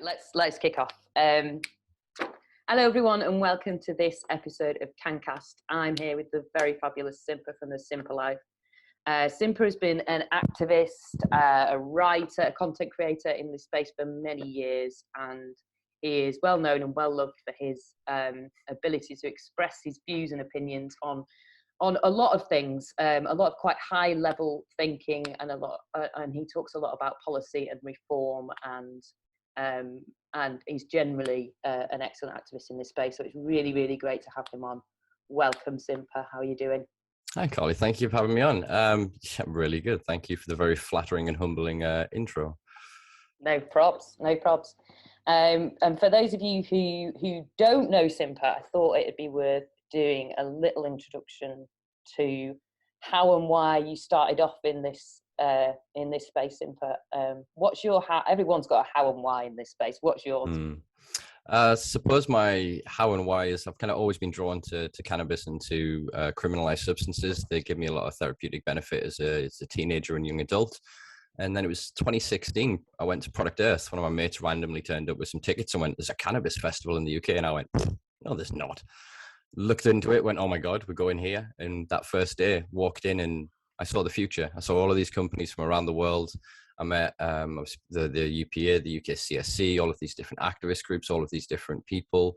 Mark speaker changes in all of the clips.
Speaker 1: Right, let's kick off. Hello everyone and welcome to this episode of Cancast. I'm here with the very fabulous Simpa from the Simpa Life. Simpa has been an activist, a writer, a content creator in this space for many years, and he is well known and well loved for his ability to express his views and opinions on a lot of things, a lot of quite high level thinking, and and he talks a lot about policy and reform, and he's generally an excellent activist in this space. So it's really, really great to have him on. Welcome, Simpa. How are you doing?
Speaker 2: Hi, Carly. Thank you for having me on. Yeah, really good. Thank you for the very flattering and humbling intro.
Speaker 1: No props, no props. And for those of you who don't know Simpa, I thought it'd be worth doing a little introduction to how and why you started off in this space, Simpa. What's your how? Everyone's got a how and why in this space. What's yours?
Speaker 2: Suppose my how and why is I've kind of always been drawn to cannabis and to criminalized substances. They give me a lot of therapeutic benefit as a teenager and young adult. And then it was 2016. I went to Product Earth. One of my mates randomly turned up with some tickets and went, "There's a cannabis festival in the UK." And I went, "No, there's not." Looked into it, went, "Oh my God, we're going here." And that first day, walked in and I saw the future. I saw all of these companies from around the world. I met the UPA, the UK CSC, all of these different activist groups, all of these different people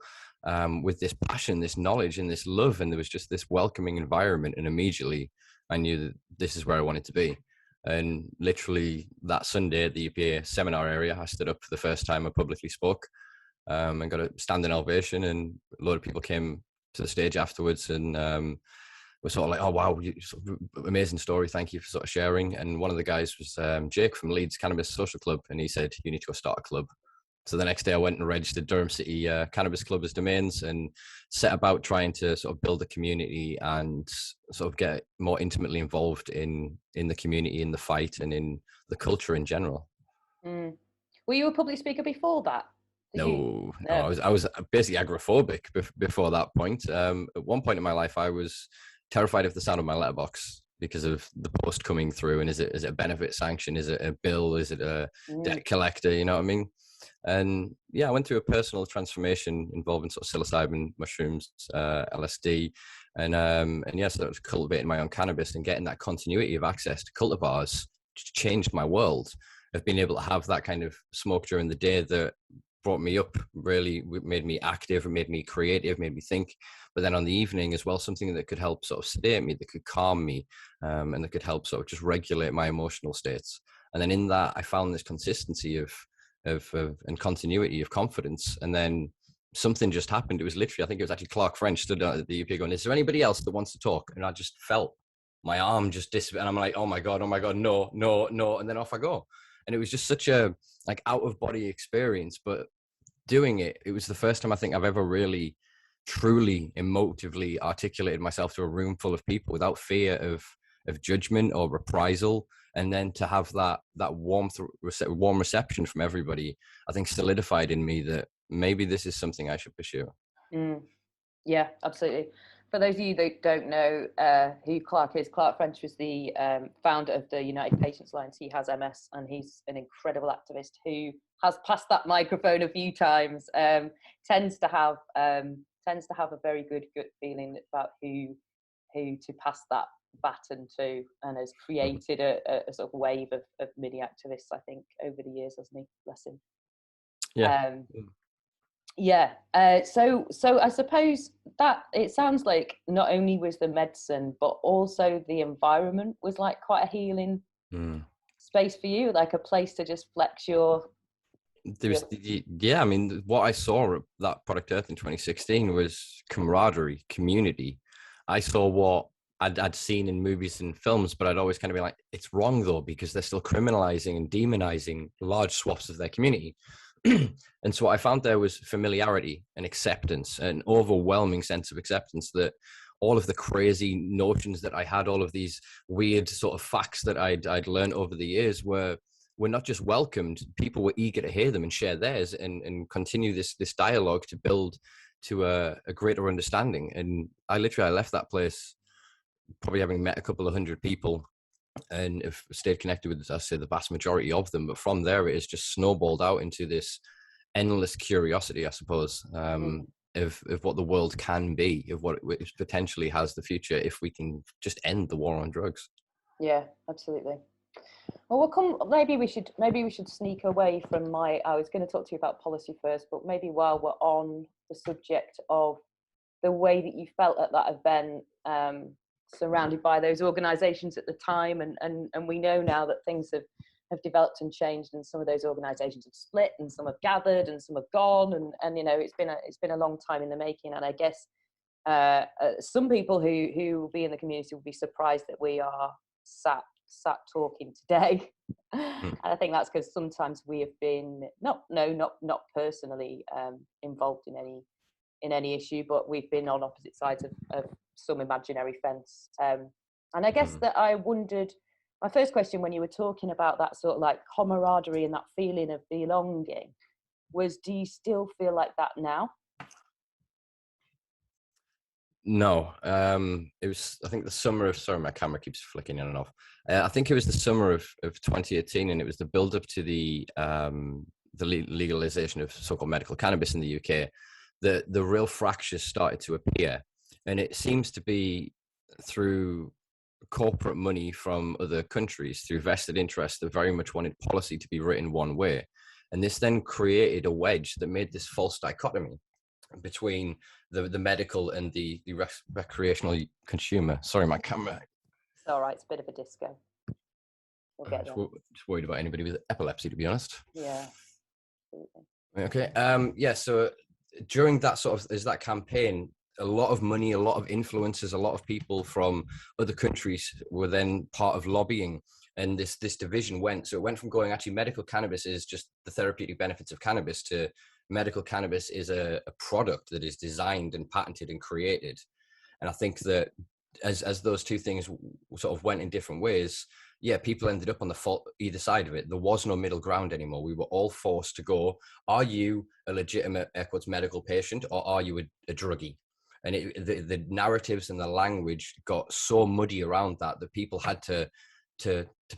Speaker 2: with this passion, this knowledge, and this love. And there was just this welcoming environment. And immediately I knew that this is where I wanted to be. And literally that Sunday at the UPA seminar area, I stood up for the first time I publicly spoke and got a standing ovation. And a lot of people came to the stage afterwards and we're sort of like, "Oh wow, amazing story, thank you for sort of sharing." And one of the guys was Jake from Leeds Cannabis Social Club, and he said, "You need to go start a club." So the next day I went and registered Durham City Cannabis Club as domains and set about trying to sort of build a community and sort of get more intimately involved in the community, in the fight, and in the culture in general.
Speaker 1: Were you a public speaker before that?
Speaker 2: No, I was basically agoraphobic before that point. At one point in my life, I was terrified of the sound of my letterbox because of the post coming through. And is it a benefit sanction? Is it a bill? Is it a debt collector? You know what I mean? And yeah, I went through a personal transformation involving sort of psilocybin, mushrooms, LSD, and yeah, so I was cultivating my own cannabis and getting that continuity of access to cultivars changed my world. Of being able to have that kind of smoke during the day that brought me up, really made me active, it made me creative, made me think. But then on the evening as well, something that could help sort of sedate me, that could calm me, and that could help sort of just regulate my emotional states. And then in that, I found this consistency of and continuity of confidence. And then something just happened. It was literally, I think it was actually Clark French stood at the UP going, "Is there anybody else that wants to talk?" And I just felt my arm just disappear. And I'm like, oh my God, no. And then off I go. And it was just such a like out of body experience, but doing it, it was the first time I think I've ever really truly emotively articulated myself to a room full of people without fear of judgment or reprisal. And then to have that warm reception from everybody, I think solidified in me that maybe this is something I should pursue.
Speaker 1: Yeah, absolutely. For those of you that don't know who Clark is, Clark French was the founder of the United Patients Alliance. He has MS, and he's an incredible activist who has passed that microphone a few times. Tends to have a very good gut feeling about who to pass that baton to, and has created a sort of wave of mini activists, I think, over the years, hasn't he? Bless him.
Speaker 2: Yeah.
Speaker 1: Yeah. So I suppose that it sounds like not only was the medicine, but also the environment was like quite a healing space for you, like a place to just flex your.
Speaker 2: Yeah, I mean, what I saw at that Product Earth in 2016 was camaraderie, community. I saw what I'd seen in movies and films, but I'd always kind of be like, it's wrong though, because they're still criminalizing and demonizing large swaths of their community. And so what I found there was familiarity and acceptance, an overwhelming sense of acceptance that all of the crazy notions that I had, all of these weird sort of facts that I'd learned over the years were not just welcomed. People were eager to hear them and share theirs and continue this dialogue to build to a greater understanding. And I left that place probably having met a couple of hundred people and have stayed connected with, I say, the vast majority of them. But from there, it has just snowballed out into this endless curiosity, I suppose, of what the world can be, of what it potentially has the future if we can just end the war on drugs.
Speaker 1: Yeah, absolutely. Well, maybe we should sneak away from I was going to talk to you about policy first, but maybe while we're on the subject of the way that you felt at that event, surrounded by those organisations at the time, and we know now that things have developed and changed, and some of those organisations have split, and some have gathered, and some have gone, and it's been a long time in the making, and I guess some people who will be in the community will be surprised that we are sat talking today. And I think that's because sometimes we have been not personally involved in any issue, but we've been on opposite sides of some imaginary fence. And I guess that I wondered, my first question when you were talking about that sort of like camaraderie and that feeling of belonging was, do you still feel like that now?
Speaker 2: No, it was, I think the summer of, sorry, my camera keeps flicking in and off. I think it was the summer of 2018, and it was the build up to the legalization of so-called medical cannabis in the UK. The real fractures started to appear, and it seems to be through corporate money from other countries, through vested interests that very much wanted policy to be written one way. And this then created a wedge that made this false dichotomy between the medical and the recreational consumer. Sorry, my camera.
Speaker 1: It's all right. It's a bit of a disco. We'll get there.
Speaker 2: Just worried about anybody with epilepsy, to be honest.
Speaker 1: Yeah.
Speaker 2: Okay. Yeah. So during that that campaign, a lot of money, a lot of influencers, a lot of people from other countries were then part of lobbying, and this division went. So it went from going, actually medical cannabis is just the therapeutic benefits of cannabis, to medical cannabis is a product that is designed and patented and created. And I think that as those two things sort of went in different ways, yeah, people ended up on the fault either side of it. There was no middle ground anymore. We were all forced to go, are you a legitimate, air quotes, medical patient, or are you a druggie? And the narratives and the language got so muddy around that people had to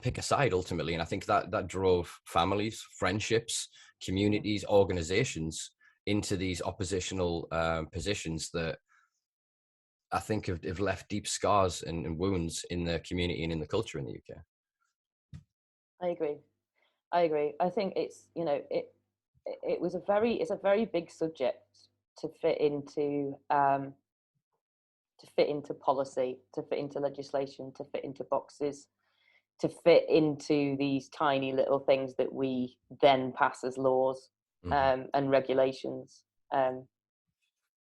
Speaker 2: pick a side ultimately. And I think that drove families, friendships, communities, organizations into these oppositional positions that I think have left deep scars and wounds in the community and in the culture in the UK.
Speaker 1: I agree. I think it's, it's a very big subject to fit into policy, to fit into legislation, to fit into boxes, to fit into these tiny little things that we then pass as laws and regulations.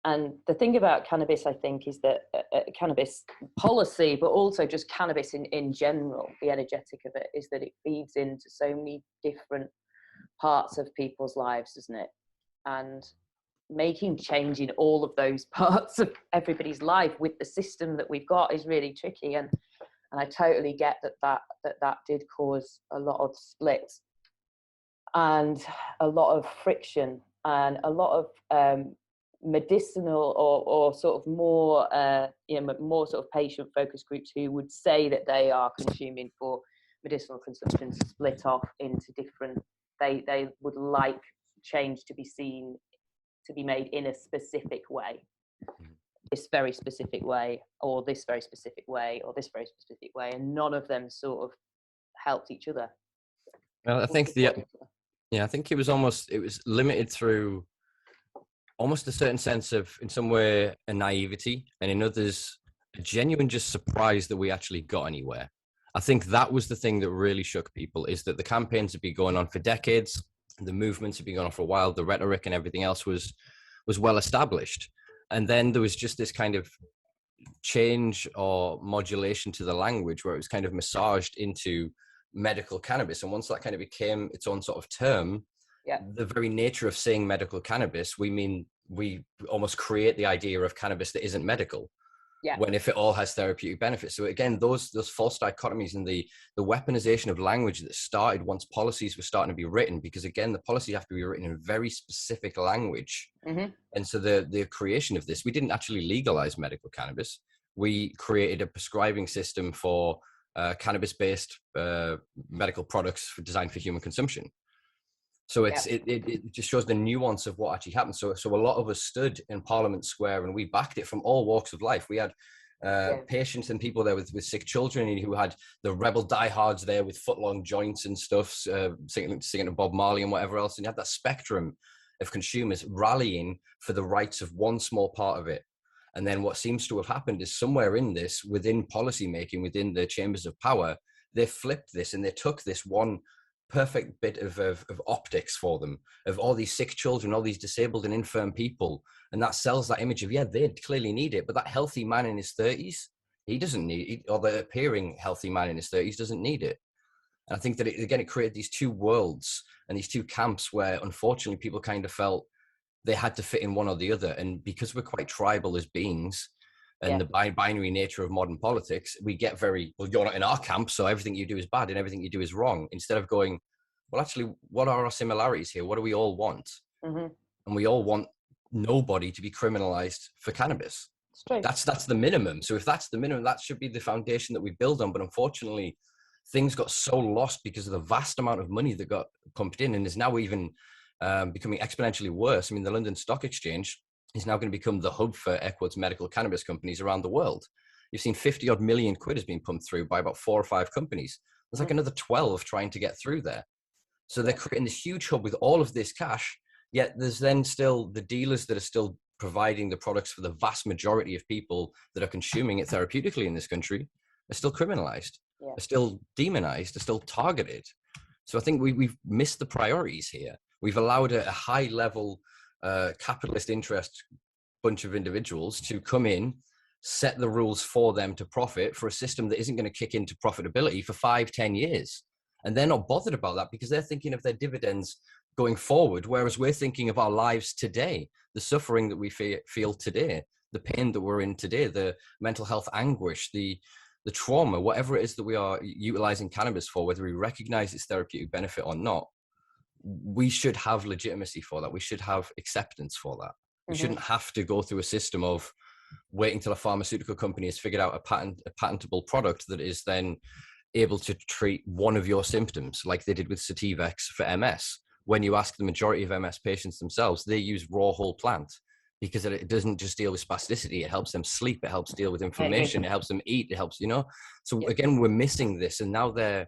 Speaker 1: And the thing about cannabis, I think, is that cannabis policy, but also just cannabis in general, the energetic of it, is that it feeds into so many different parts of people's lives, doesn't it? And making change in all of those parts of everybody's life with the system that we've got is really tricky. And I totally get that did cause a lot of splits and a lot of friction and a lot of medicinal or sort of more more sort of patient focused groups who would say that they are consuming for medicinal consumption split off into different, they would like change to be made in a specific way, this very specific way, or this very specific way, or this very specific way, and none of them sort of helped each other.
Speaker 2: Well, I think I think it was limited through almost a certain sense of, in some way, a naivety, and in others, a genuine just surprise that we actually got anywhere. I think that was the thing that really shook people, is that the campaigns had been going on for decades, the movements had been going on for a while, the rhetoric and everything else was well established. And then there was just this kind of change or modulation to the language where it was kind of massaged into medical cannabis. And once that kind of became its own sort of term, the very nature of saying medical cannabis, we almost create the idea of cannabis that isn't medical. When if it all has therapeutic benefits. So again, those false dichotomies and the weaponization of language that started once policies were starting to be written, because again, the policies have to be written in very specific language. And so the creation of this, we didn't actually legalize medical cannabis. We created a prescribing system for cannabis-based medical products designed for human consumption. So it just shows the nuance of what actually happened. So a lot of us stood in Parliament Square and we backed it from all walks of life. We had patients and people there with sick children who had the rebel diehards there with foot-long joints and stuff, singing to Bob Marley and whatever else. And you had that spectrum of consumers rallying for the rights of one small part of it. And then what seems to have happened is somewhere in this, within policy making, within the chambers of power, they flipped this and they took this one perfect bit of optics for them, of all these sick children, all these disabled and infirm people. And that sells that image of, yeah, they clearly need it. But that healthy man in his 30s, he doesn't need it, or the appearing healthy man in his 30s doesn't need it. And I think that, it created these two worlds and these two camps where, unfortunately, people kind of felt they had to fit in one or the other. And because we're quite tribal as beings, and the binary nature of modern politics, we get very, well, you're not in our camp, so everything you do is bad and everything you do is wrong. Instead of going, well, actually, what are our similarities here? What do we all want? Mm-hmm. And we all want nobody to be criminalized for cannabis. That's the minimum. So if that's the minimum, that should be the foundation that we build on. But unfortunately, things got so lost because of the vast amount of money that got pumped in, and is now even becoming exponentially worse. I mean, the London Stock Exchange is now going to become the hub for air quotes medical cannabis companies around the world. You've seen 50 odd million quid has been pumped through by about 4 or 5 companies. There's like another 12 trying to get through there. So they're creating this huge hub with all of this cash, yet there's then still the dealers that are still providing the products for the vast majority of people that are consuming it therapeutically in this country are still criminalized, are still demonized, are still targeted. So I think we've missed the priorities here. We've allowed a high level capitalist interest bunch of individuals to come in, set the rules for them to profit for a system that isn't going to kick into profitability for 5-10 years. And they're not bothered about that because they're thinking of their dividends going forward, whereas we're thinking of our lives today, the suffering that we feel today, the pain that we're in today, the mental health anguish, the trauma, whatever it is that we are utilizing cannabis for, whether we recognize its therapeutic benefit or not. We should have legitimacy for that. We should have acceptance for that. We shouldn't have to go through a system of waiting till a pharmaceutical company has figured out a patentable product that is then able to treat one of your symptoms, like they did with Sativex for MS. When you ask the majority of MS patients themselves, they use raw whole plant because it doesn't just deal with spasticity. It helps them sleep. It helps deal with inflammation. It helps them eat. It helps, So again, we're missing this. And now I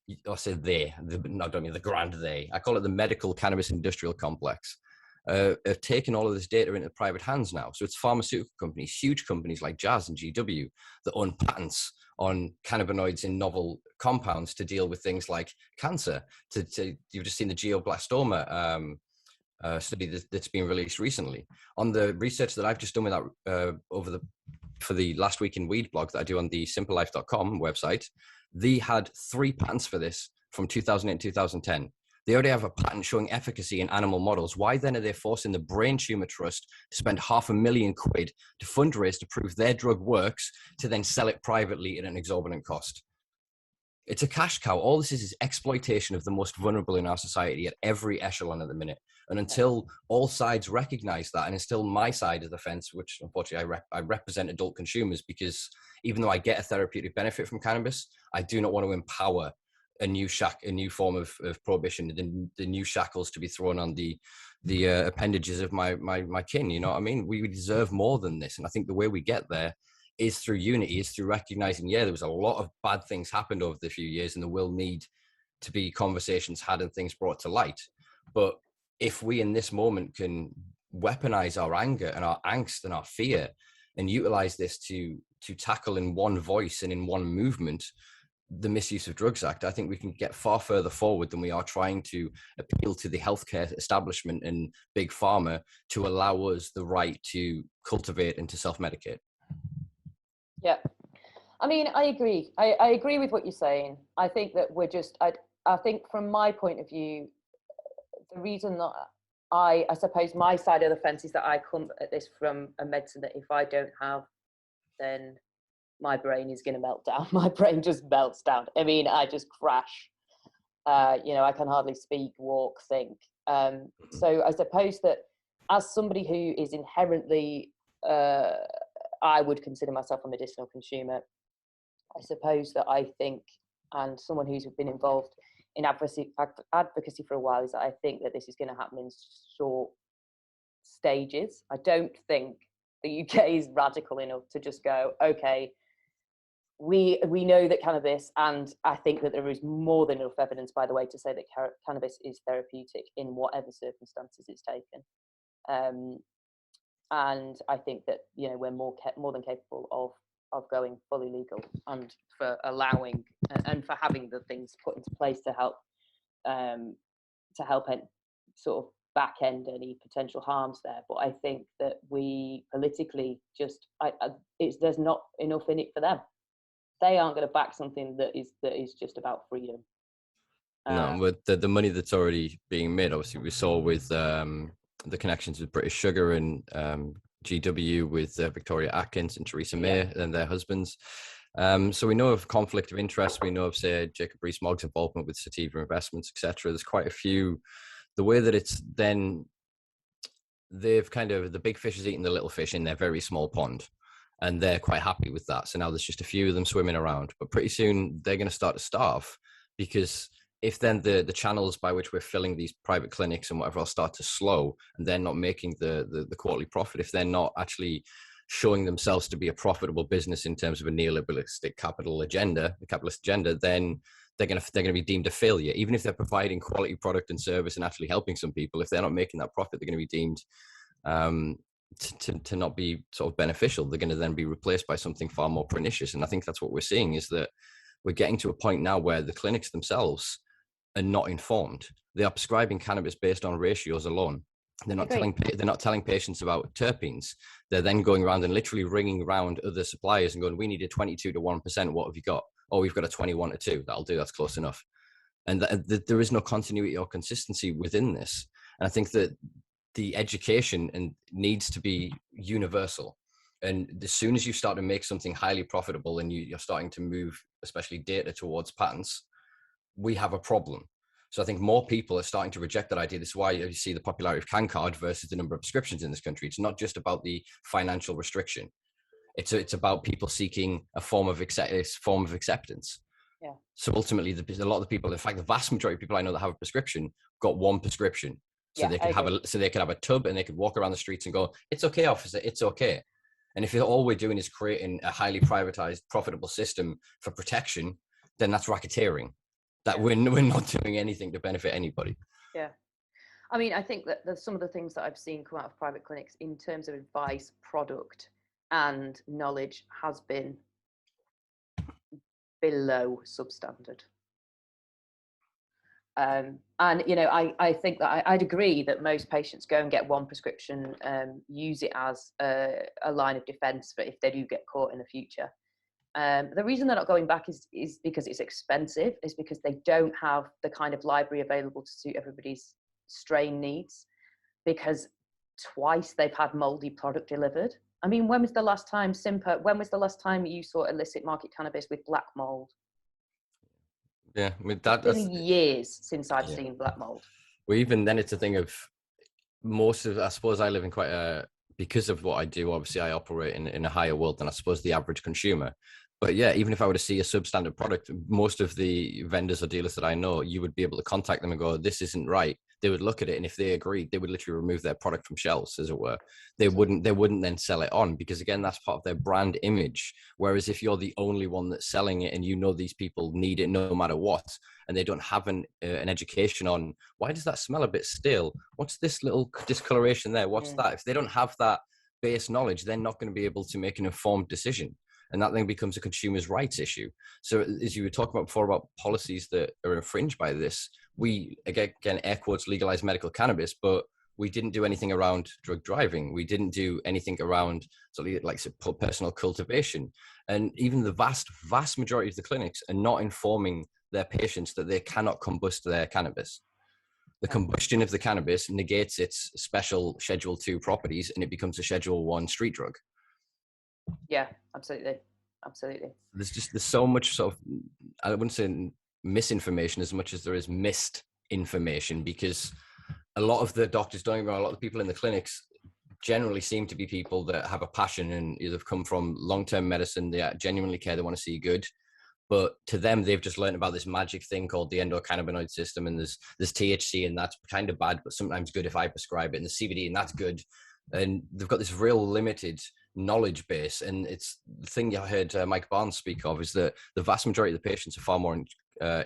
Speaker 2: don't mean the grand they. I call it the medical cannabis industrial complex. Have taken all of this data into private hands now. So it's pharmaceutical companies, huge companies like Jazz and GW that own patents on cannabinoids in novel compounds to deal with things like cancer. You've just seen the glioblastoma study that's been released recently. On the research that I've just done with that for the Last Week in Weed blog that I do on the simplelife.com website, they had 3 patents for this from 2008 and 2010. They already have a patent showing efficacy in animal models. Why then are they forcing the Brain Tumor Trust to spend £500,000 to fundraise to prove their drug works, to then sell it privately at an exorbitant cost? It's a cash cow. All this is exploitation of the most vulnerable in our society at every echelon at the minute. And until all sides recognize that, and it's still my side of the fence, which unfortunately I represent adult consumers, because even though I get a therapeutic benefit from cannabis, I do not want to empower a new form of prohibition, the new shackles to be thrown on the appendages of my kin. You know what I mean? We deserve more than this. And I think the way we get there is through unity, is through recognizing, there was a lot of bad things happened over the few years, and there will need to be conversations had and things brought to light. But if we in this moment can weaponize our anger and our angst and our fear and utilize this to tackle in one voice and in one movement the Misuse of Drugs Act, I think we can get far further forward than we are trying to appeal to the healthcare establishment and big pharma to allow us the right to cultivate and to self-medicate. Yeah.
Speaker 1: I mean, I agree. I agree with what you're saying. I think that I think from my point of view, the reason that I suppose my side of the fence is that I come at this from a medicine that if I don't have, then my brain is going to melt down. My brain just melts down. I mean, I just crash. I can hardly speak, walk, think. So I suppose that as somebody who is inherently, I would consider myself a medicinal consumer, I suppose that I think, and someone who's been involved in advocacy for a while is that I think that this is going to happen in short stages. I don't think the UK is radical enough to just go, okay, we know that cannabis, and I think that there is more than enough evidence, by the way, to say that cannabis is therapeutic in whatever circumstances it's taken. And I think that, you know, we're more than capable of going fully legal, and for allowing and for having the things put into place to help sort of back end any potential harms there. But I think that we politically just there's not enough in it for them. They aren't going to back something that is just about freedom.
Speaker 2: No, with the money that's already being made, obviously we saw with the connections with British Sugar and GW with Victoria Atkins and Theresa May and their husbands. So we know of conflict of interest. We know of, say, Jacob Rees-Mogg's involvement with Sativa Investments, etc. There's quite a few. The way that it's then, they've kind of, the big fish is eating the little fish in their very small pond, and they're quite happy with that. So now there's just a few of them swimming around, but pretty soon they're going to start to starve, because if then the channels by which we're filling these private clinics and whatever else start to slow, and they're not making the quarterly profit, if they're not actually showing themselves to be a profitable business in terms of a neoliberalistic capitalist agenda, then they're going to be deemed a failure. Even if they're providing quality product and service and actually helping some people, if they're not making that profit, they're going to be deemed to not be sort of beneficial. They're going to then be replaced by something far more pernicious. And I think that's what we're seeing, is that we're getting to a point now where the clinics themselves are not informed. They are prescribing cannabis based on ratios alone. They're not telling patients about terpenes. They're then going around and literally ringing around other suppliers and going, we need a 22 to 1%. What have you got? Oh, we've got a 21 to 2. That'll do. That's close enough. And there is no continuity or consistency within this. And I think that the education needs to be universal. And as soon as you start to make something highly profitable and you're starting to move, especially data, towards patents, we have a problem. So I think more people are starting to reject that idea. This is why you see the popularity of CanCard versus the number of prescriptions in this country. It's not just about the financial restriction. It's about people seeking a form of acceptance. Yeah. So ultimately, a lot of the people, in fact, the vast majority of people I know that have a prescription got one prescription. So they can have a tub and they could walk around the streets and go, "It's okay, officer, it's okay." And if all we're doing is creating a highly privatized, profitable system for protection, then that's racketeering. That we're not doing anything to benefit anybody.
Speaker 1: Yeah. I mean, I think that there's some of the things that I've seen come out of private clinics in terms of advice, product, and knowledge has been below substandard. And, you know, I think that I'd agree that most patients go and get one prescription, use it as a line of defense for if they do get caught in the future. The reason they're not going back is because it's expensive, is because they don't have the kind of library available to suit everybody's strain needs, because twice they've had moldy product delivered. I mean, when was the last time, Simpa, when was the last time you saw illicit market cannabis with black mold?
Speaker 2: Yeah, I mean,
Speaker 1: it's been years since I've seen black mold.
Speaker 2: Well, even then it's a thing of I suppose I live in quite because of what I do, obviously I operate in a higher world than I suppose the average consumer. But yeah, even if I were to see a substandard product, most of the vendors or dealers that I know, you would be able to contact them and go, this isn't right. They would look at it, and if they agreed, they would literally remove their product from shelves, as it were. They wouldn't then sell it on, because again, that's part of their brand image. Whereas if you're the only one that's selling it and you know these people need it no matter what, and they don't have an education on, why does that smell a bit stale? What's this little discoloration there? What's that? If they don't have that base knowledge, they're not going to be able to make an informed decision. And that then becomes a consumer's rights issue. So as you were talking about before about policies that are infringed by this, we, again, air quotes, legalize medical cannabis, but we didn't do anything around drug driving. We didn't do anything around personal cultivation. And even the vast majority of the clinics are not informing their patients that they cannot combust their cannabis. The combustion of the cannabis negates its special Schedule 2 properties, and it becomes a Schedule 1 street drug.
Speaker 1: Yeah, absolutely.
Speaker 2: There's so much sort of, I wouldn't say misinformation as much as there is missed information, because a lot of the doctors, don't get me wrong, a lot of the people in the clinics generally seem to be people that have a passion and either come from long-term medicine, they genuinely care, they want to see good. But to them, they've just learned about this magic thing called the endocannabinoid system, and there's THC, and that's kind of bad, but sometimes good if I prescribe it, and the CBD, and that's good. And they've got this real limited knowledge base. And it's the thing I heard Mike Barnes speak of is that the vast majority of the patients are far more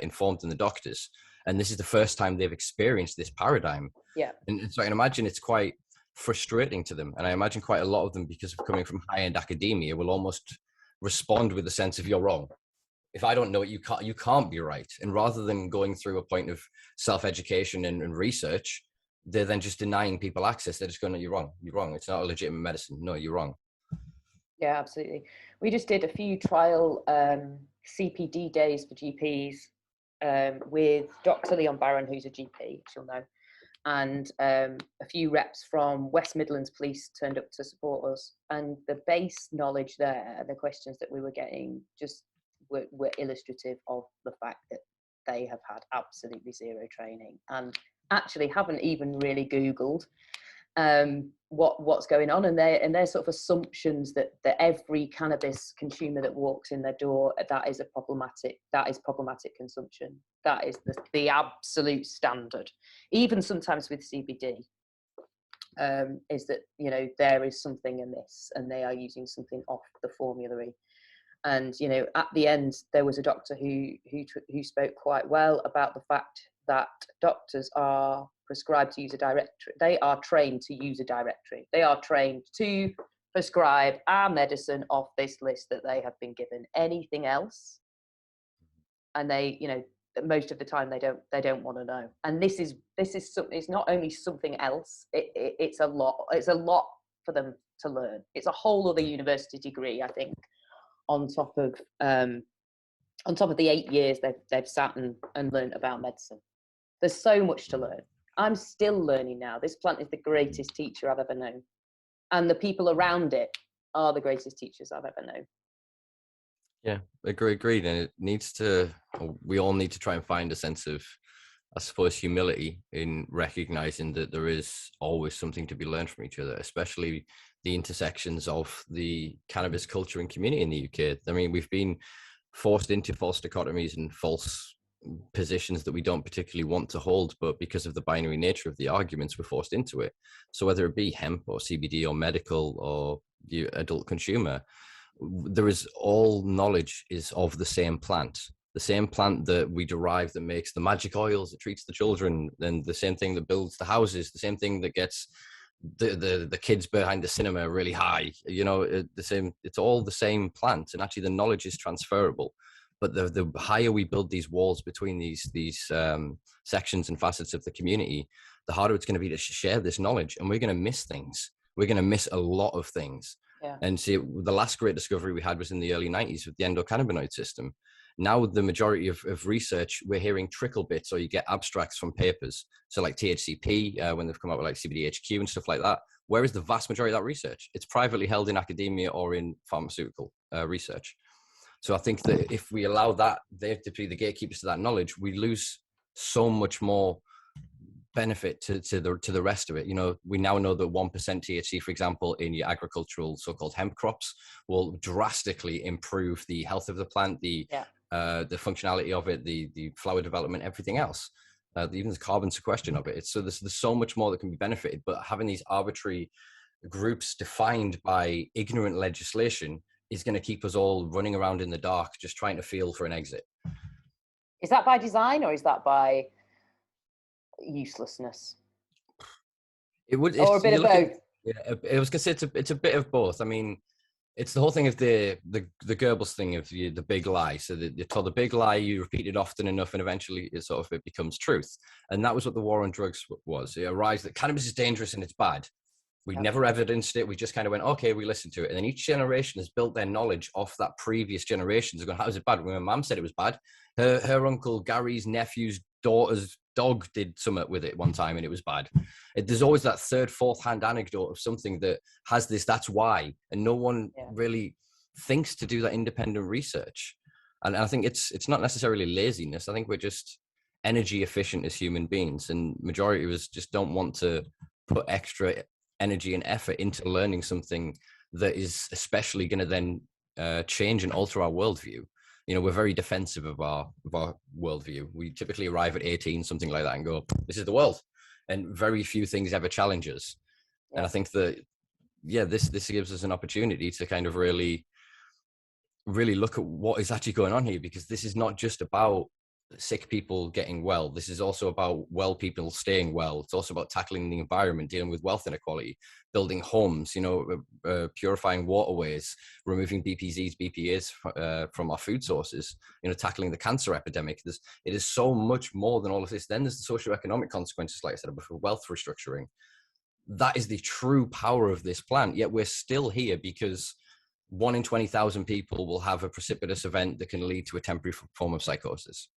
Speaker 2: informed than the doctors. And this is the first time they've experienced this paradigm.
Speaker 1: Yeah.
Speaker 2: And so I can imagine it's quite frustrating to them. And I imagine quite a lot of them, because of coming from high-end academia, will almost respond with a sense of, you're wrong. If I don't know it, you can't be right. And rather than going through a point of self-education and research, they're then just denying people access. They're just going, you're wrong. It's not a legitimate medicine. No, you're wrong.
Speaker 1: Yeah, absolutely. We just did a few trial CPD days for GPs with Dr. Leon Barron, who's a GP, you'll know, and a few reps from West Midlands Police turned up to support us. And the base knowledge there, the questions that we were getting, just were illustrative of the fact that they have had absolutely zero training and actually haven't even really Googled what's going on, and their sort of assumptions that every cannabis consumer that walks in their door, that is problematic consumption. That is the absolute standard. Even sometimes with CBD, is that, you know, there is something amiss and they are using something off the formulary. And, you know, at the end, there was a doctor who spoke quite well about the fact that doctors are prescribed to use a directory. They are trained to use a directory. They are trained to prescribe our medicine off this list that they have been given. Anything else, and they, you know, most of the time they don't want to know. And this is something. It's not only something else. It's a lot. It's a lot for them to learn. It's a whole other university degree, I think, on top of the 8 years they've sat and learned about medicine. There's so much to learn. I'm still learning now. This plant is the greatest teacher I've ever known, and the people around it are the greatest teachers I've ever known.
Speaker 2: Yeah, agreed. And we all need to try and find a sense of, I suppose, humility in recognizing that there is always something to be learned from each other, especially the intersections of the cannabis culture and community in the UK. I mean, we've been forced into false dichotomies and false positions that we don't particularly want to hold, but because of the binary nature of the arguments, we're forced into it. So whether it be hemp or CBD or medical or the adult consumer, there is all knowledge is of the same plant that we derive that makes the magic oils that treats the children, and the same thing that builds the houses, the same thing that gets the kids behind the cinema really high, you know, the same. It's all the same plant, and actually the knowledge is transferable. But the higher we build these walls between these sections and facets of the community, the harder it's going to be to share this knowledge, and we're going to miss things. We're going to miss a lot of things.
Speaker 1: Yeah.
Speaker 2: And see, the last great discovery we had was in the early 90s with the endocannabinoid system. Now, the majority of research, we're hearing trickle bits, or you get abstracts from papers. So like THCP, when they've come out with like CBDHQ and stuff like that. Where is the vast majority of that research? It's privately held in academia or in pharmaceutical research. So I think that if we allow that, they have to be the gatekeepers to that knowledge, we lose so much more benefit to the rest of it. You know, we now know that 1% THC, for example, in your agricultural so-called hemp crops will drastically improve the health of the plant, the functionality of it, the flower development, everything else, even the carbon sequestration of it. So there's so much more that can be benefited, but having these arbitrary groups defined by ignorant legislation is going to keep us all running around in the dark, just trying to feel for an exit.
Speaker 1: Is that by design, or is that by uselessness? Or a bit of both?
Speaker 2: Yeah, I was going to say it's a bit of both. I mean, it's the whole thing of the Goebbels thing of the big lie. So you told the big lie, you repeat it often enough, and eventually it becomes truth. And that was what the war on drugs was. It arrived that cannabis is dangerous and it's bad. We never evidenced it. We just kind of went, okay, we listened to it. And then each generation has built their knowledge off that previous generation. So going, how is it bad? When my mum said it was bad, her uncle Gary's nephew's daughter's dog did something with it one time and it was bad. There's always that third, fourth hand anecdote of something that has this, that's why. And no one really thinks to do that independent research. And I think it's not necessarily laziness. I think we're just energy efficient as human beings. And majority of us just don't want to put extra energy and effort into learning something that is especially going to then change and alter our worldview. we're very defensive of our worldview. We typically arrive at 18, something like that, and go, this is the world. And very few things ever challenge us. Yeah. And I think that, this gives us an opportunity to kind of really look at what is actually going on here, because this is not just about sick people getting well. This is also about well people staying well. It's also about tackling the environment, dealing with wealth inequality, building homes, purifying waterways, removing BPZs, BPAs from our food sources, tackling the cancer epidemic. It is so much more than all of this. Then there's the socioeconomic consequences, like I said before, wealth restructuring. That is the true power of this plan. Yet we're still here because 1 in 20,000 people will have a precipitous event that can lead to a temporary form of psychosis.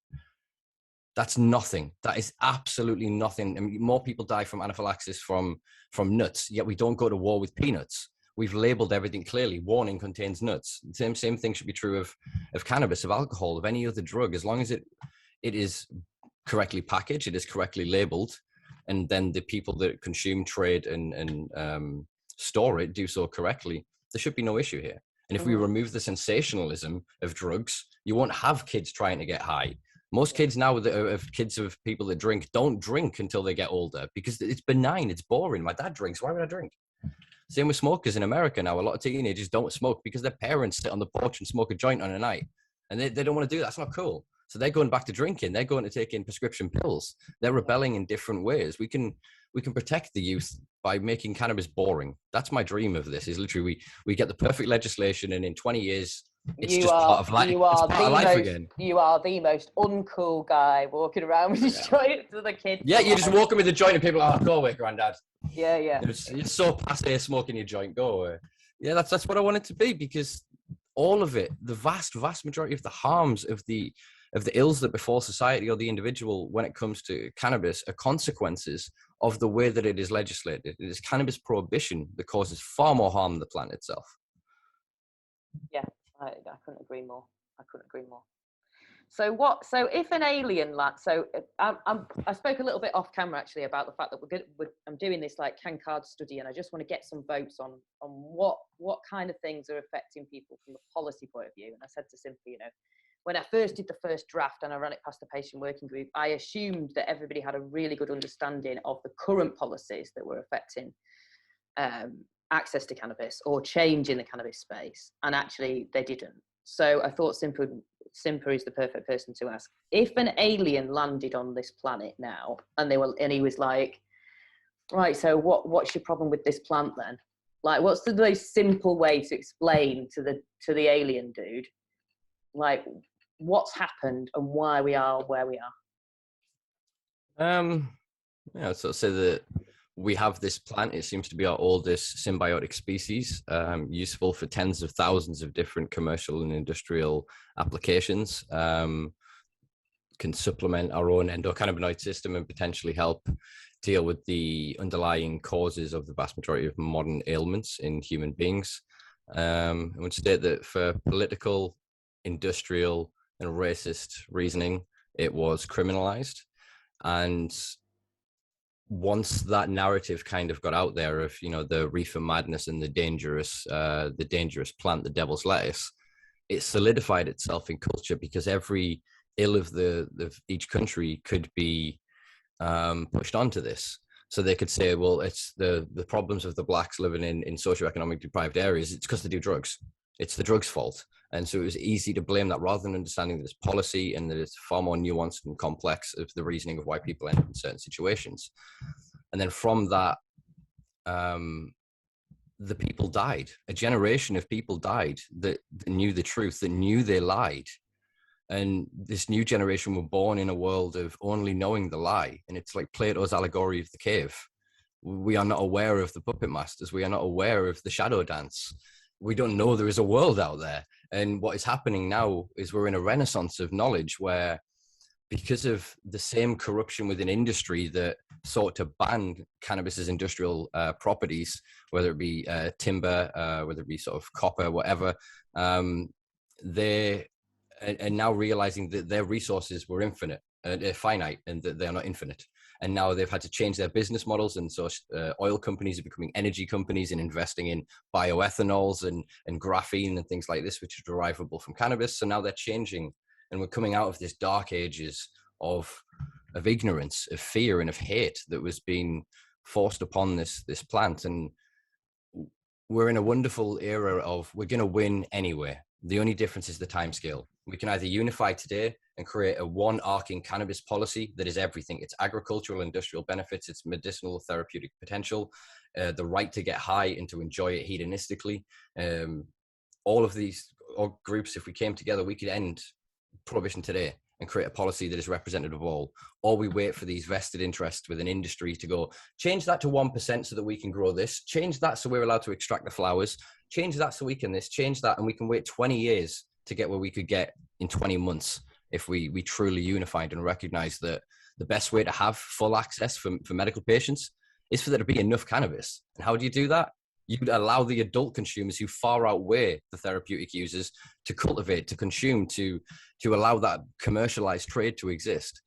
Speaker 2: That's nothing. That is absolutely nothing. I mean, more people die from anaphylaxis from nuts, yet we don't go to war with peanuts. We've labeled everything clearly. Warning, contains nuts. Same thing should be true of cannabis, of alcohol, of any other drug. As long as it is correctly packaged, it is correctly labeled, and then the people that consume, trade, and store it do so correctly, there should be no issue here. And if we remove the sensationalism of drugs, you won't have kids trying to get high. Most kids now, of people that drink, don't drink until they get older because it's benign, it's boring. My dad drinks, why would I drink? Same with smokers in America now. A lot of teenagers don't smoke because their parents sit on the porch and smoke a joint on a night. And they don't want to do that. It's not cool. So they're going back to drinking. They're going to take in prescription pills. They're rebelling in different ways. We can protect the youth by making cannabis boring. That's my dream of this, is literally we get the perfect legislation, and in 20 years, it's just part of life. It's part of life again.
Speaker 1: You are the most uncool guy walking around with his joint to the kids.
Speaker 2: Yeah, you're just walking with the joint and people are like, go away, granddad.
Speaker 1: Yeah.
Speaker 2: You're so passe smoking your joint, go away. Yeah, that's what I want it to be, because all of it, the vast majority of the harms of the ills that befall society or the individual when it comes to cannabis are consequences of the way that it is legislated. It is cannabis prohibition that causes far more harm than the plant itself.
Speaker 1: Yeah, I couldn't agree more. So if an alien I spoke a little bit off camera actually about the fact that I'm doing this like Cancast study, and I just want to get some votes on what kind of things are affecting people from a policy point of view. And I said to Simpa, when I first did the first draft and I ran it past the patient working group, I assumed that everybody had a really good understanding of the current policies that were affecting access to cannabis or change in the cannabis space. And actually they didn't. So I thought Simpa is the perfect person to ask. If an alien landed on this planet now and he was like, right, so what's your problem with this plant then? Like, what's the most simple way to explain to the alien dude, like, what's happened and why we are where we are?
Speaker 2: So say that we have this plant. It seems to be our oldest symbiotic species, useful for tens of thousands of different commercial and industrial applications. Can supplement our own endocannabinoid system and potentially help deal with the underlying causes of the vast majority of modern ailments in human beings. I would state that for political, industrial, and racist reasoning, it was criminalized. And once that narrative kind of got out there of, the reefer madness and the dangerous plant, the devil's lettuce, it solidified itself in culture, because every ill of each country could be pushed onto this. So they could say, well, it's the problems of the blacks living in socioeconomic deprived areas. It's because they do drugs. It's the drugs' fault. And so it was easy to blame that, rather than understanding that it's policy and that it's far more nuanced and complex of the reasoning of why people end up in certain situations. And then from that, the people died. A generation of people died that knew the truth, that knew they lied. And this new generation were born in a world of only knowing the lie. And it's like Plato's allegory of the cave. We are not aware of the puppet masters. We are not aware of the shadow dance. We don't know there is a world out there. And what is happening now is we're in a renaissance of knowledge, where because of the same corruption within industry that sought to ban cannabis's industrial properties, whether it be timber, whether it be sort of copper, whatever, they are now realizing that their resources were finite, and that they are not infinite. and now they've had to change their business models. And so oil companies are becoming energy companies and investing in bioethanols and graphene and things like this, which are derivable from cannabis. So now they're changing, and we're coming out of this dark ages of ignorance, of fear, and of hate that was being forced upon this plant. And we're in a wonderful era of we're going to win anyway. The only difference is the timescale. We can either unify today and create a one arcing cannabis policy that is everything. It's agricultural, industrial benefits, it's medicinal, therapeutic potential, the right to get high and to enjoy it hedonistically. All of these groups, if we came together, we could end prohibition today and create a policy that is representative of all. Or we wait for these vested interests with an industry to go, change that to 1% so that we can grow this, change that so we're allowed to extract the flowers, change that so we can this, change that, and we can wait 20 years to get where we could get in 20 months if we truly unified and recognized that the best way to have full access for medical patients is for there to be enough cannabis. And how do you do that? You'd allow the adult consumers who far outweigh the therapeutic users to cultivate, to consume, to allow that commercialized trade to exist.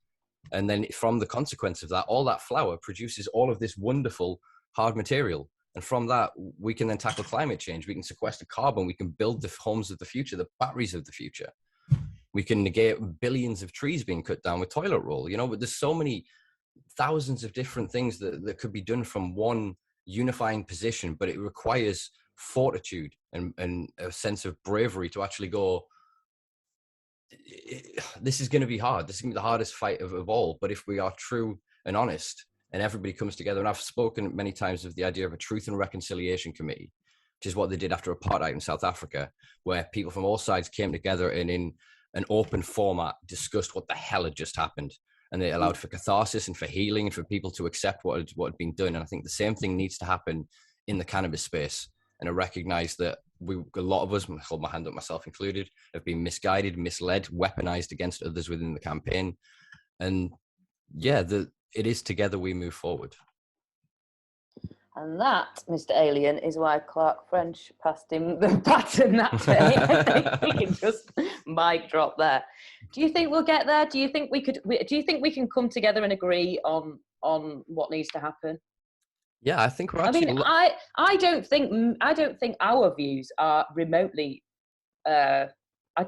Speaker 2: And then from the consequence of that, all that flower produces all of this wonderful hard material. And from that, we can then tackle climate change. We can sequester carbon. We can build the homes of the future, the batteries of the future. We can negate billions of trees being cut down with toilet roll, but there's so many thousands of different things that could be done from one unifying position, but it requires fortitude and a sense of bravery to actually go, this is going to be hard. This is going to be the hardest fight of all. But if we are true and honest and everybody comes together, and I've spoken many times of the idea of a truth and reconciliation committee, which is what they did after apartheid in South Africa, where people from all sides came together and in an open format discussed what the hell had just happened. And they allowed for catharsis and for healing and for people to accept what had been done. And I think the same thing needs to happen in the cannabis space. And I recognize that a lot of us, I hold my hand up, myself included, have been misguided, misled, weaponized against others within the campaign. And yeah, it is together we move forward.
Speaker 1: And that, Mr. Alien, is why Clark French passed him the baton that day. I think we can just mic drop there. Do you think we'll get there? Do you think we could? Do you think we can come together and agree on what needs to happen?
Speaker 2: Yeah, I think we're actually.
Speaker 1: I don't think our views are remotely. I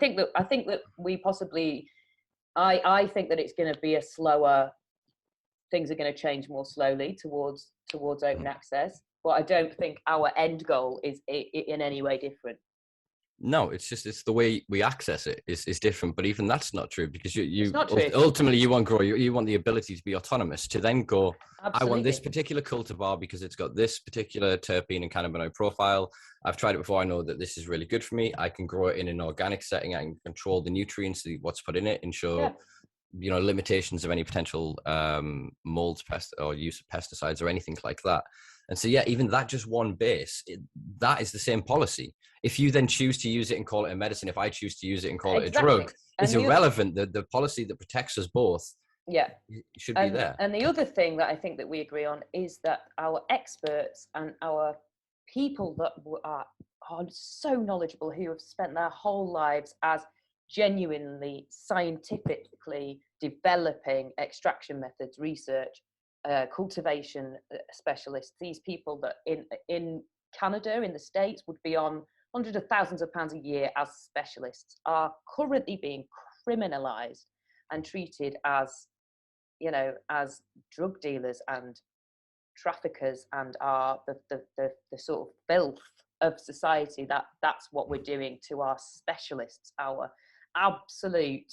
Speaker 1: think that we possibly. I think that it's going to be a slower. Things are going to change more slowly towards open access, but I don't think our end goal is in any way different.
Speaker 2: No, it's the way we access it is different. But even that's not true, because you ultimately you want grow. You want the ability to be autonomous, to then go, absolutely. I want this particular cultivar because it's got this particular terpene and cannabinoid profile. I've tried it before. I know that this is really good for me. I can grow it in an organic setting. I can control the nutrients, what's put in it, and show limitations of any potential molds, pest or use of pesticides or anything like that. And so, yeah, even that just one base, that is the same policy. If you then choose to use it and call it a medicine, if I choose to use it and call it a drug, it's irrelevant. The policy that protects us both should be there.
Speaker 1: And the other thing that I think that we agree on is that our experts and our people that are so knowledgeable, who have spent their whole lives as genuinely scientifically developing extraction methods, research, cultivation specialists, these people that in Canada, in the States, would be on hundreds of thousands of pounds a year as specialists, are currently being criminalized and treated as drug dealers and traffickers, and are the sort of filth of society. That's what we're doing to our specialists, our absolute,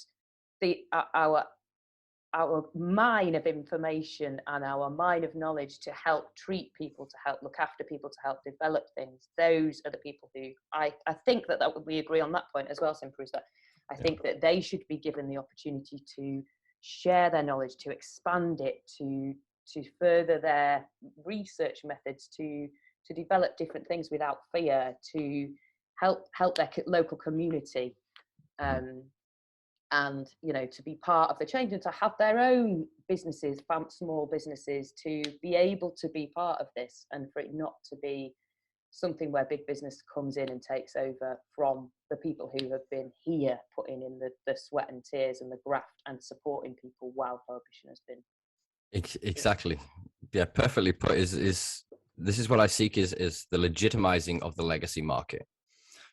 Speaker 1: our mine of information and our mine of knowledge to help treat people, to help look after people, to help develop things. Those are the people who I think that we agree on that point as well, Simpa, is that I think that they should be given the opportunity to share their knowledge, to expand it, to further their research methods, to develop different things without fear, to help their local community, and to be part of the change, and to have their own businesses, small businesses, to be able to be part of this, and for it not to be something where big business comes in and takes over from the people who have been here putting in the sweat and tears and the graft and supporting people while prohibition has been
Speaker 2: Exactly. Yeah, perfectly put. Is this is what I seek is the legitimizing of the legacy market,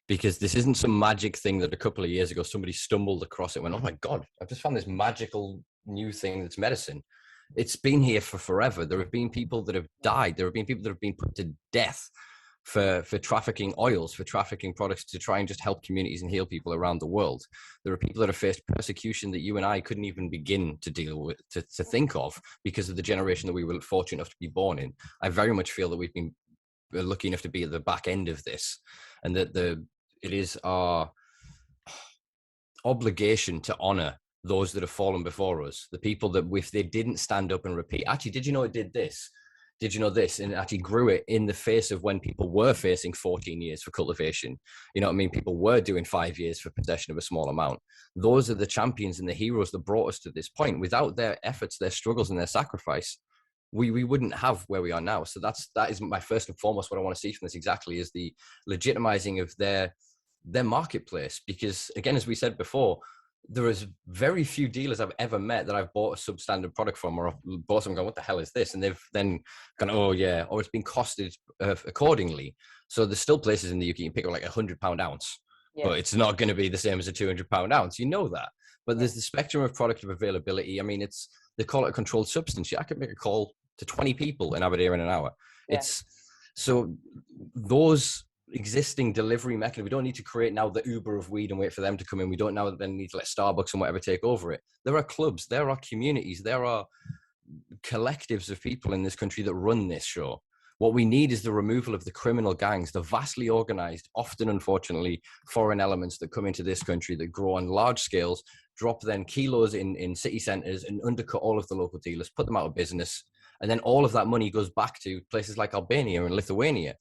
Speaker 2: because this isn't some magic thing that a couple of years ago somebody stumbled across it and went, oh my God, I've just found this magical new thing that's medicine. It's been here for forever. There have been people that have died. There have been people that have been put to death for trafficking oils, for trafficking products to try and just help communities and heal people around the world. There are people that have faced persecution that you and I couldn't even begin to deal with, to think of, because of the generation that we were fortunate enough to be born in. I very much feel that we've been lucky enough to be at the back end of this, and that it is our obligation to honor those that have fallen before us, the people that if they didn't stand up and repeat, actually, did you know it did this? Did you know this? And it actually grew it in the face of when people were facing 14 years for cultivation. You know what I mean? People were doing 5 years for possession of a small amount. Those are the champions and the heroes that brought us to this point. Without their efforts, their struggles, and their sacrifice, we wouldn't have where we are now. So that is my first and foremost what I want to see from this exactly, is the legitimizing of their marketplace. Because again, as we said before, there is very few dealers I've ever met that I've bought a substandard product from, or I've bought something going, what the hell is this? And they've then gone, oh yeah, or it's been costed accordingly. So there's still places in the UK you can pick up like £100 ounce, but it's not going to be the same as a £200 ounce. You know that. But there's the spectrum of product of availability. I mean, they call it a controlled substance. Yeah, I could make a call to 20 people and have it here in an hour. It's so those existing delivery mechanism. We don't need to create now the Uber of weed and wait for them to come in. We don't now then need to let Starbucks and whatever take over it. There are clubs, there are communities, there are collectives of people in this country that run this show. What we need is the removal of the criminal gangs, the vastly organized, often unfortunately foreign elements that come into this country that grow on large scales, drop then kilos in city centers and undercut all of the local dealers, put them out of business. And then all of that money goes back to places like Albania and Lithuania.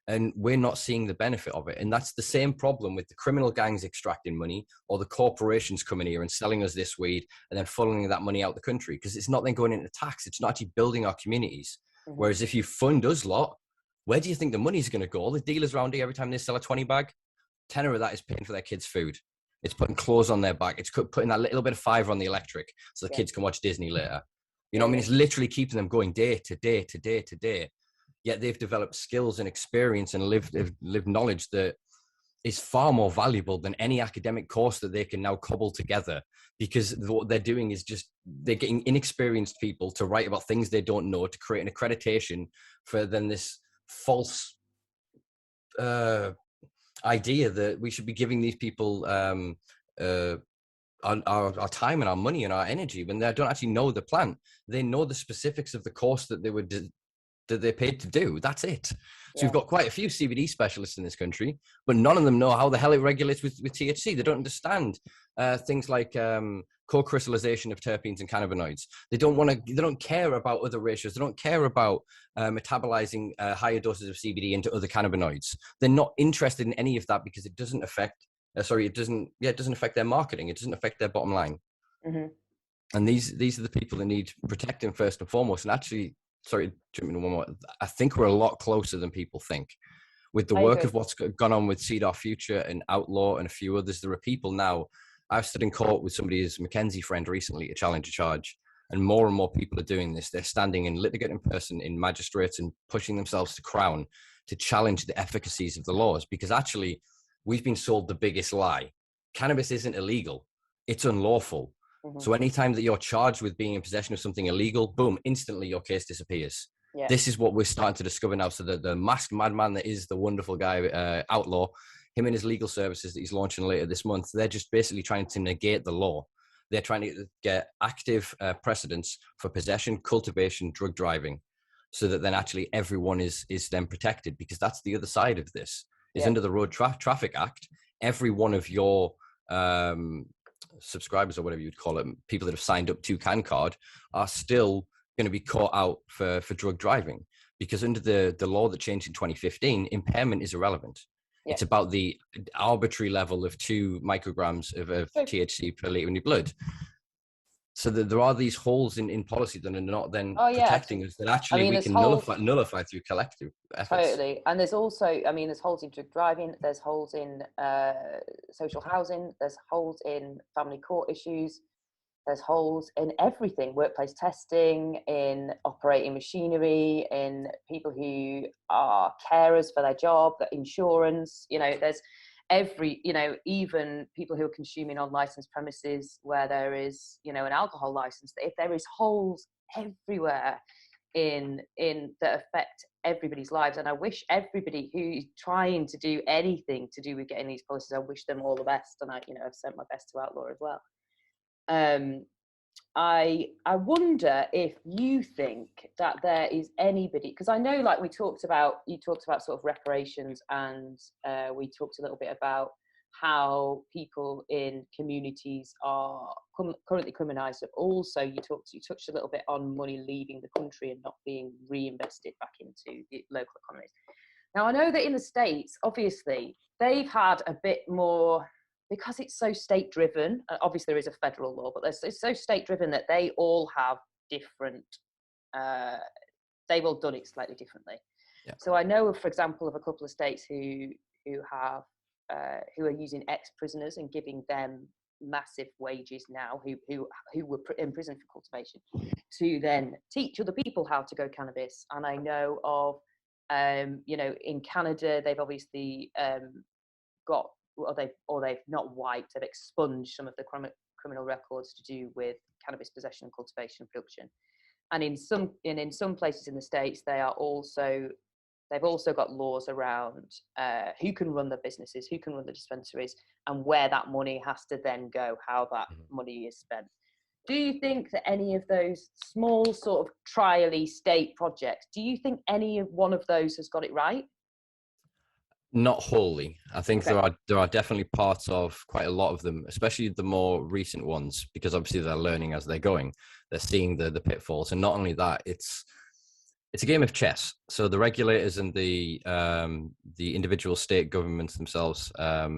Speaker 2: And we're not seeing the benefit of it. And that's the same problem with the criminal gangs extracting money, or the corporations coming here and selling us this weed and then funneling that money out the country, because it's not then going into tax. It's not actually building our communities. Mm-hmm. Whereas if you fund us lot, where do you think the money's going to go? All the dealers around here, every time they sell a 20 bag, tenner of that is paying for their kids' food. It's putting clothes on their back. It's putting that little bit of fiver on the electric so the kids can watch Disney later. You know what I mean? It's literally keeping them going day to day to day to day. Yet they've developed skills and experience and lived knowledge that is far more valuable than any academic course that they can now cobble together, because what they're doing is just they're getting inexperienced people to write about things they don't know, to create an accreditation for then this false idea that we should be giving these people our time and our money and our energy when they don't actually know the plant. They know the specifics of the course that they would that they're paid to do. That's it. So we've got quite a few CBD specialists in this country, but none of them know how the hell it regulates with THC. They don't understand things like co-crystallization of terpenes and cannabinoids. They don't care about other ratios. They don't care about metabolizing higher doses of CBD into other cannabinoids. They're not interested in any of that because it doesn't affect, it doesn't affect their marketing. It doesn't affect their bottom line. Mm-hmm. And these are the people that need protecting first and foremost. And actually, sorry, jump in one more. I think we're a lot closer than people think. With the work of what's gone on with Seed Our Future and Outlaw and a few others, there are people now. I've stood in court with somebody's Mackenzie friend recently to challenge a charge, and more people are doing this. They're standing in litigant in person in magistrates and pushing themselves to Crown to challenge the efficacies of the laws, because actually we've been sold the biggest lie. Cannabis isn't illegal. It's unlawful. Mm-hmm. So anytime that you're charged with being in possession of something illegal, boom, instantly your case disappears. Yeah. This is what we're starting to discover now. So the masked madman that is the wonderful guy, Outlaw, him and his legal services that he's launching later this month, they're just basically trying to negate the law. They're trying to get active precedents for possession, cultivation, drug driving, so that then actually everyone is then protected, because that's the other side of this. Is under the Road Traffic Act, every one of your subscribers, or whatever you'd call it, people that have signed up to CanCard, are still going to be caught out for drug driving, because under the law that changed in 2015, impairment is irrelevant. Yeah. It's about the arbitrary level of 2 micrograms of THC per liter in your blood. So there are these holes in policy that are not then protecting us, that actually we can nullify through collective efforts.
Speaker 1: Totally. And there's also, there's holes in drug driving, there's holes in social housing, there's holes in family court issues. there's holes in everything: workplace testing, in operating machinery, in people who are carers for their job, the insurance. There's even people who are consuming on licensed premises where there is, an alcohol license. If there is holes everywhere in that affect everybody's lives, and I wish everybody who's trying to do anything to do with getting these policies, I wish them all the best, and I've sent my best to Outlaw as well. I wonder if you think that there is anybody, because I know, like you talked about sort of reparations, and we talked a little bit about how people in communities are currently criminalised, but also you touched a little bit on money leaving the country and not being reinvested back into the local economies. Now, I know that in the States, obviously, they've had a bit more, because it's so state driven. Obviously there is a federal law, but it's so state driven that they all have different, they've all done it slightly differently. Yeah. So I know, for example, of a couple of states who are using ex-prisoners and giving them massive wages now, who were in prison for cultivation, to then teach other people how to grow cannabis. And I know of, in Canada, they've obviously got, or they've not wiped, they've expunged some of the criminal records to do with cannabis possession and cultivation and production. And in some places in the States, they've also got laws around who can run the businesses, who can run the dispensaries, and where that money has to then go, how that money is spent. Do you think that any of those small sort of trial-y state projects, do you think any one of those has got it right?
Speaker 2: Not wholly. I think okay. there are definitely parts of quite a lot of them, especially the more recent ones, because obviously they're learning as they're going. They're seeing the pitfalls, and not only that, it's a game of chess. So the regulators and the individual state governments themselves are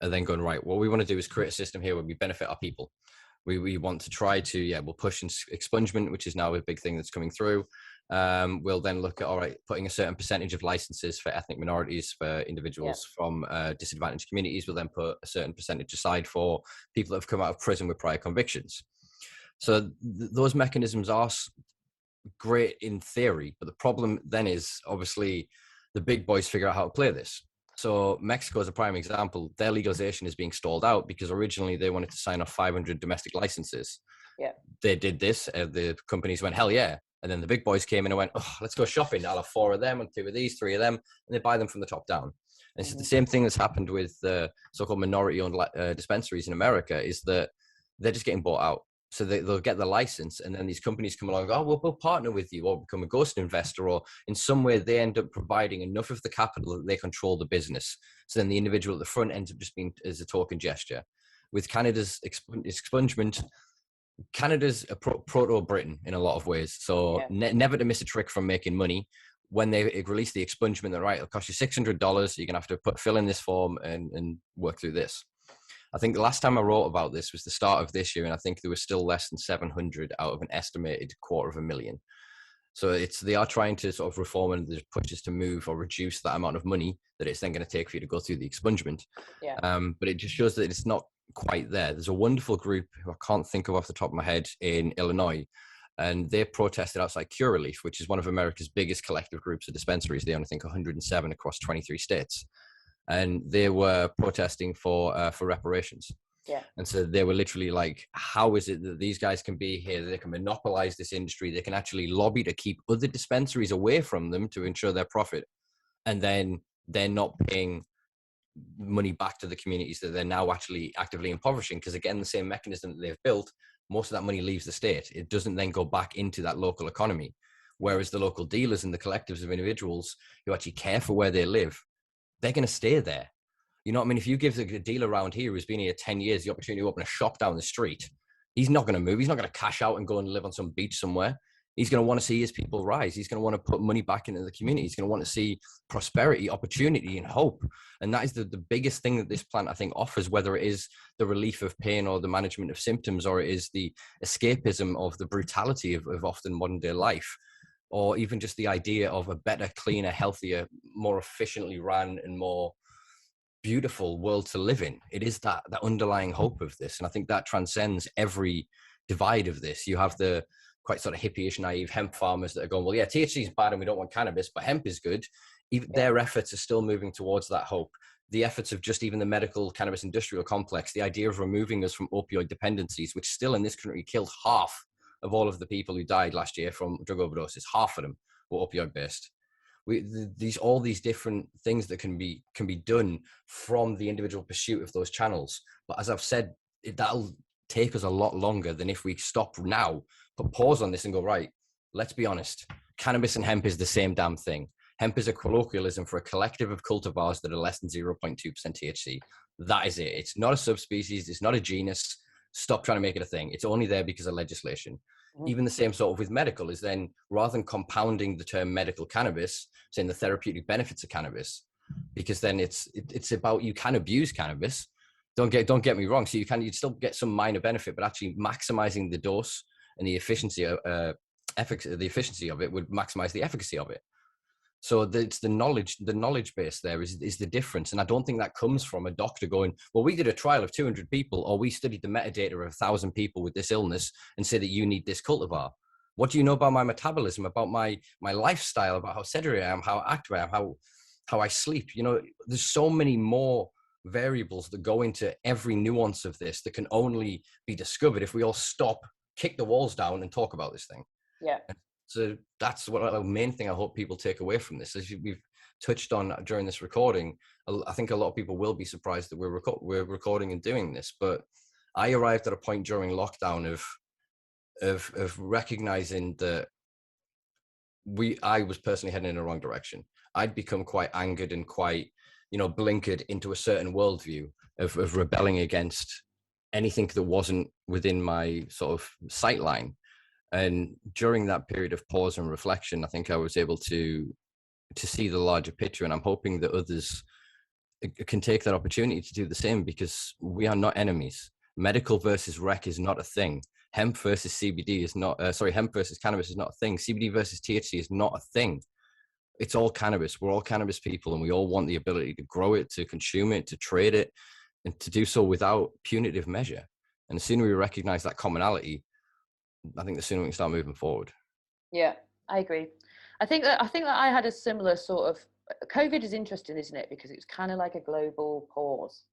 Speaker 2: then going, right, what we want to do is create a system here where we benefit our people. We want to try to, we'll push expungement, which is now a big thing that's coming through. We'll then look at, all right, putting a certain percentage of licenses for ethnic minorities, for individuals from disadvantaged communities. We'll then put a certain percentage aside for people that have come out of prison with prior convictions. So those mechanisms are great in theory, but the problem then is obviously the big boys figure out how to play this. So Mexico is a prime example. Their legalization is being stalled out because originally they wanted to sign off 500 domestic licenses. Yeah, they did this. The companies went, hell yeah. And then the big boys came in and went, oh, let's go shopping. I'll have 4 of them and 2 of these, 3 of them. And they buy them from the top down. And it's the same thing that's happened with the so-called minority-owned dispensaries in America, is that they're just getting bought out. So they'll get the license, and then these companies come along and go, oh, we'll partner with you, or become a ghost investor, or in some way they end up providing enough of the capital that they control the business. So then the individual at the front ends up just being as a token gesture. With Canada's expungement, Canada's a proto-Britain in a lot of ways. So never to miss a trick from making money. When they release the expungement, they're right, it'll cost you $600. You're going to have to fill in this form and work through this. I think the last time I wrote about this was the start of this year, and I think there was still less than 700 out of an estimated 250,000. So they are trying to sort of reform, and there's pushes to move or reduce that amount of money that it's then going to take for you to go through the expungement. Yeah. But it just shows that it's not quite there. There's a wonderful group who I can't think of off the top of my head in Illinois, and they protested outside Curaleaf, which is one of America's biggest collective groups of dispensaries. They own, I think, 107 across 23 states. And they were protesting for reparations. Yeah. And so they were literally like, how is it that these guys can be here? They can monopolize this industry. They can actually lobby to keep other dispensaries away from them to ensure their profit. And then they're not paying money back to the communities that they're now actually actively impoverishing. Because again, the same mechanism that they've built, most of that money leaves the state. It doesn't then go back into that local economy. Whereas the local dealers and the collectives of individuals who actually care for where they live, they're going to stay there. You know what I mean? If you give the dealer around here who's been here 10 years the opportunity to open a shop down the street, he's not going to move. He's not going to cash out and go and live on some beach somewhere. He's going to want to see his people rise. He's going to want to put money back into the community. He's going to want to see prosperity, opportunity, and hope. And that is the biggest thing that this plant, I think, offers, whether it is the relief of pain or the management of symptoms, or it is the escapism of the brutality of often modern day life, or even just the idea of a better, cleaner, healthier, more efficiently run and more beautiful world to live in. It is that underlying hope of this. And I think that transcends every divide of this. You have the quite sort of hippie-ish, naive hemp farmers that are going, well, yeah, THC is bad and we don't want cannabis, but hemp is good. Even their efforts are still moving towards that hope. The efforts of just even the medical cannabis industrial complex, the idea of removing us from opioid dependencies, which still in this country killed half of all of the people who died last year from drug overdoses. Half of them were opioid based. All these different things that can be done from the individual pursuit of those channels. But as I've said, that'll take us a lot longer than if we stop now, put pause on this and go, right, let's be honest. Cannabis and hemp is the same damn thing. Hemp is a colloquialism for a collective of cultivars that are less than 0.2% THC. That is it. It's not a subspecies. It's not a genus. Stop trying to make it a thing. It's only there because of legislation. Even the same sort of with medical is then, rather than compounding the term medical cannabis, saying the therapeutic benefits of cannabis, because then it's about, you can abuse cannabis. Don't get me wrong. So you'd still get some minor benefit, but actually maximizing the dose and the efficiency of the efficiency of it would maximize the efficacy of it. So it's the knowledge base there is the difference. And I don't think that comes from a doctor going, well, we did a trial of 200 people, or we studied the metadata of 1,000 people with this illness and say that you need this cultivar. What do you know about my metabolism, about my lifestyle, about how sedentary I am, how active I am, how I sleep? You know, there's so many more variables that go into every nuance of this that can only be discovered if we all stop, kick the walls down and talk about this thing.
Speaker 1: Yeah.
Speaker 2: So that's what the main thing I hope people take away from this. As we've touched on during this recording, I think a lot of people will be surprised that we're recording and doing this. But I arrived at a point during lockdown of recognizing that I was personally heading in the wrong direction. I'd become quite angered and quite, blinkered into a certain worldview of rebelling against anything that wasn't within my sort of sight line. And during that period of pause and reflection, I think I was able to see the larger picture. And I'm hoping that others can take that opportunity to do the same, because we are not enemies. Medical versus rec is not a thing. Hemp versus CBD is not, hemp versus cannabis is not a thing. CBD versus THC is not a thing. It's all cannabis. We're all cannabis people, and we all want the ability to grow it, to consume it, to trade it, and to do so without punitive measure. And the sooner we recognize that commonality, I think the sooner we can start moving forward.
Speaker 1: Yeah, I agree. I think that I had a similar sort of, COVID is interesting, isn't it? Because it's kind of like a global pause.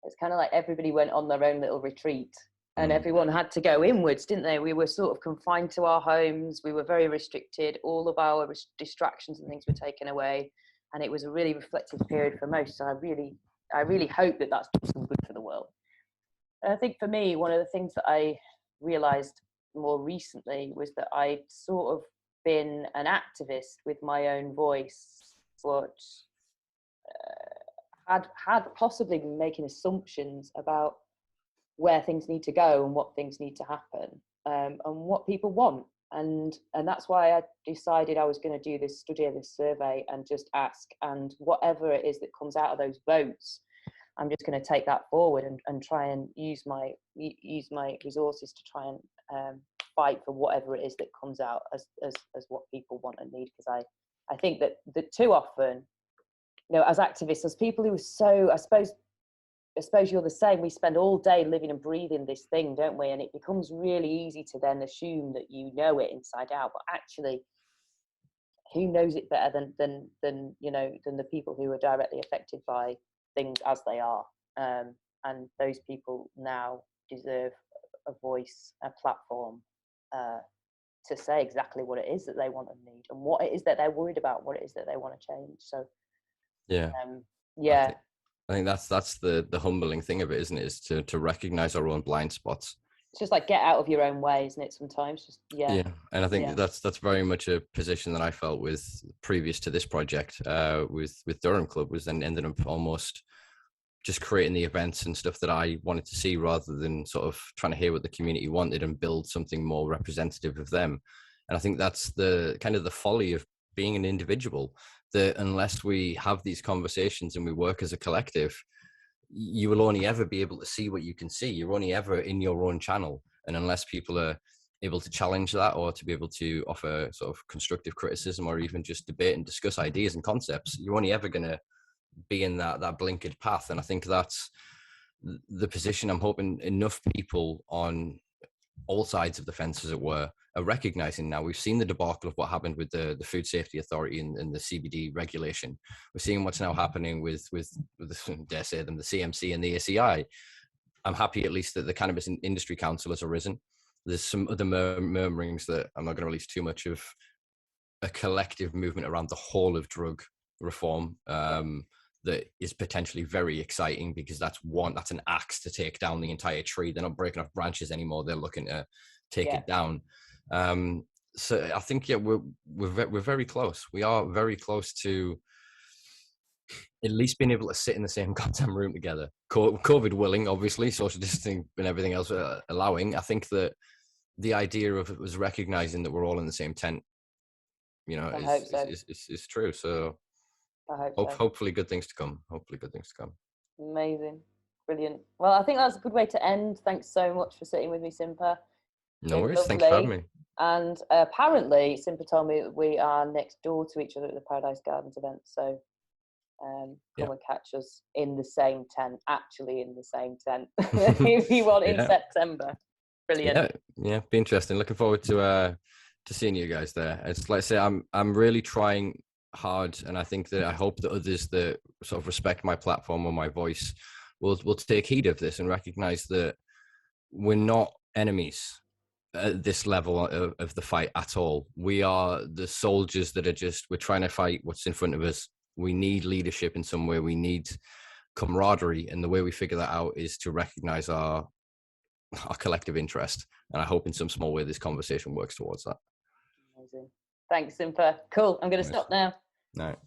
Speaker 1: It's kind of like everybody went on their own little retreat, and everyone had to go inwards, didn't they? We were sort of confined to our homes. We were very restricted. All of our distractions and things were taken away, and it was a really reflective period for most. So I really hope that that's some good for the world. And I think for me, one of the things that I realized more recently was that I'd sort of been an activist with my own voice, but had possibly been making assumptions about where things need to go and what things need to happen, and what people want. And that's why I decided I was going to do this study of this survey and just ask, and whatever it is that comes out of those votes, I'm just going to take that forward and try and use my resources to try and fight for whatever it is that comes out as what people want and need. Because I think that too often, as activists, as people who are so, I suppose you're the same, we spend all day living and breathing this thing, don't we? And it becomes really easy to then assume that you know it inside out, but actually, who knows it better than the people who are directly affected by things as they are, and those people now deserve a voice, a platform, to say exactly what it is that they want and need, and what it is that they're worried about, what it is that they want to change. So
Speaker 2: I think that's the humbling thing of it, isn't it? Is to recognize our own blind spots.
Speaker 1: It's just like get out of your own way, isn't it? Sometimes,
Speaker 2: And I think that's very much a position that I felt with previous to this project, with Durham Club, was then ended up almost just creating the events and stuff that I wanted to see, rather than sort of trying to hear what the community wanted and build something more representative of them. And I think that's the kind of the folly of being an individual, that unless we have these conversations and we work as a collective, you will only ever be able to see what you can see. You're only ever in your own channel. And unless people are able to challenge that, or to be able to offer sort of constructive criticism, or even just debate and discuss ideas and concepts, you're only ever going to be in that blinkered path. And I think that's the position I'm hoping enough people on all sides of the fence, as it were, are recognizing now. We've seen the debacle of what happened with the Food Safety Authority and the CBD regulation. We're seeing what's now happening with dare say them, the CMC and the ACI. I'm happy at least that the Cannabis Industry Council has arisen. There's some other murmurings that I'm not going to release too much of, a collective movement around the whole of drug reform that is potentially very exciting, because that's an axe to take down the entire tree. They're not breaking off branches anymore. They're looking to take it down. So I think we're very close. We are very close to at least being able to sit in the same goddamn room together. COVID willing, obviously, social distancing and everything else allowing. I think that the idea of it was recognizing that we're all in the same tent, you know, is true. So hopefully good things to come. Hopefully good things to come.
Speaker 1: Amazing. Brilliant. Well, I think that's a good way to end. Thanks so much for sitting with me, Simpa.
Speaker 2: No worries. Thanks for having me.
Speaker 1: And apparently, Simpa told me that we are next door to each other at the Paradise Gardens event. So come and catch us in the same tent, actually in the same tent, if you want, in September. Brilliant.
Speaker 2: Yeah, be interesting. Looking forward to seeing you guys there. It's like I say, I'm really trying hard, and I hope that others that sort of respect my platform or my voice will take heed of this and recognize that we're not enemies at this level of the fight at all. We are the soldiers that we're trying to fight what's in front of us. We need leadership in some way. We need camaraderie, and the way we figure that out is to recognize our collective interest. And I hope in some small way this conversation works towards that.
Speaker 1: Amazing. Thanks, Simpa. Cool. I'm going to stop now.
Speaker 2: All right.